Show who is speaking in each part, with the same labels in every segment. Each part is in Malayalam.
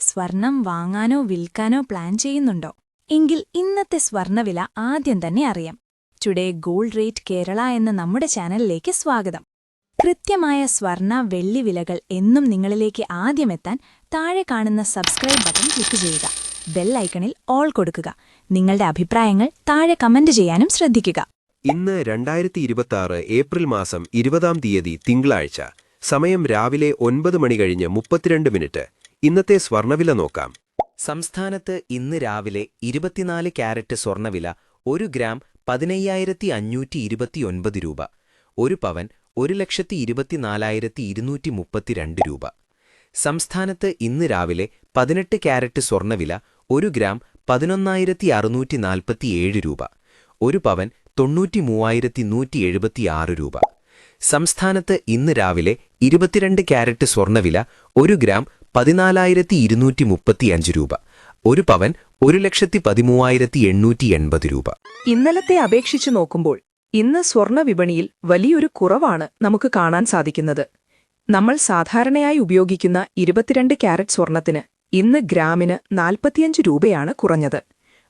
Speaker 1: സ്വർണം വാങ്ങാനോ വിൽക്കാനോ പ്ലാൻ ചെയ്യുന്നുണ്ടോ? എങ്കിൽ ഇന്നത്തെ സ്വർണവില ആദ്യം തന്നെ അറിയാം. ടുഡേ ഗോൾഡ് റേറ്റ് കേരള എന്ന നമ്മുടെ ചാനലിലേക്ക് സ്വാഗതം. കൃത്യമായ സ്വർണ വെള്ളി വിലകൾ എന്നും നിങ്ങളിലേക്ക് ആദ്യമെത്താൻ താഴെ കാണുന്ന സബ്സ്ക്രൈബ് ബട്ടൺ ക്ലിക്ക് ചെയ്യുക. ബെൽ ഐക്കണിൽ ഓൾ കൊടുക്കുക. നിങ്ങളുടെ അഭിപ്രായങ്ങൾ താഴെ കമന്റ് ചെയ്യാനും ശ്രദ്ധിക്കുക.
Speaker 2: ഇന്ന് 2026 ഏപ്രിൽ മാസം 20-ാം തീയതി തിങ്കളാഴ്ച. സമയം രാവിലെ 9 മണി കഴിഞ്ഞ് 32 മിനിറ്റ്. ഇന്നത്തെ സ്വർണവില നോക്കാം.
Speaker 3: സംസ്ഥാനത്ത് ഇന്ന് രാവിലെ 24 ക്യാരറ്റ് സ്വർണവില 1 ഗ്രാം 15,529 രൂപ. 1 പവൻ 1,24,232 രൂപ. സംസ്ഥാനത്ത് ഇന്ന് രാവിലെ 18 ക്യാരറ്റ് സ്വർണവില 1 ഗ്രാം 11,647 രൂപ. 1 പവൻ 93,176 രൂപ. സംസ്ഥാനത്ത് ഇന്ന് രാവിലെ 22 ക്യാരറ്റ് സ്വർണവില 1 ഗ്രാം 14,235 രൂപ. 1 പവൻ 1,13,880 രൂപ.
Speaker 4: ഇന്നലത്തെ അപേക്ഷിച്ചു നോക്കുമ്പോൾ ഇന്ന് സ്വർണ്ണ വിപണിയിൽ വലിയൊരു കുറവാണ് നമുക്ക് കാണാൻ സാധിക്കുന്നത്. നമ്മൾ സാധാരണയായി ഉപയോഗിക്കുന്ന 22 ക്യാരറ്റ് സ്വർണത്തിന് ഇന്ന് ഗ്രാമിന് 45 രൂപയാണ് കുറഞ്ഞത്.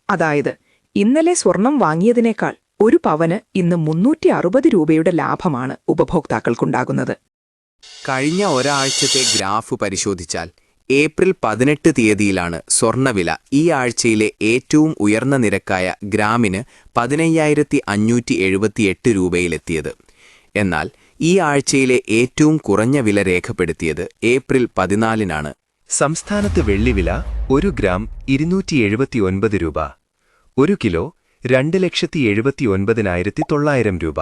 Speaker 4: അതായത് ഇന്നലെ സ്വർണം വാങ്ങിയതിനേക്കാൾ 1 പവന് ഇന്ന് 360 രൂപയുടെ ലാഭമാണ് ഉപഭോക്താക്കൾക്കുണ്ടാകുന്നത്.
Speaker 5: കഴിഞ്ഞ ഒരാഴ്ചത്തെ ഗ്രാഫ് പരിശോധിച്ചാൽ ഏപ്രിൽ 18 തീയതിയിലാണ് സ്വർണവില ഈ ആഴ്ചയിലെ ഏറ്റവും ഉയർന്ന നിരക്കായ ഗ്രാമിന് 15,578 രൂപയിലെത്തിയത്. എന്നാൽ ഈ ആഴ്ചയിലെ ഏറ്റവും കുറഞ്ഞ വില രേഖപ്പെടുത്തിയത് ഏപ്രിൽ 14-നാണ്.
Speaker 2: സംസ്ഥാനത്ത് വെള്ളിവില 1 ഗ്രാം 279 രൂപ. 1 കിലോ 2,79,900 രൂപ.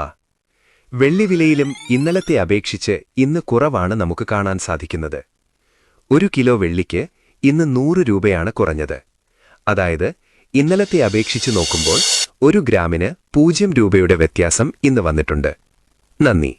Speaker 2: വെള്ളിവിലയിലും ഇന്നലത്തെ അപേക്ഷിച്ച് ഇന്ന് കുറവാണ് നമുക്ക് കാണാൻ സാധിക്കുന്നത്. 1 കിലോ വെള്ളിക്ക് ഇന്ന് 100 രൂപയാണ് കുറഞ്ഞത്. അതായത് ഇന്നലത്തെ അപേക്ഷിച്ച് നോക്കുമ്പോൾ 1 ഗ്രാമിന് 0 രൂപയുടെ വ്യത്യാസം ഇന്ന് വന്നിട്ടുണ്ട്. നന്ദി.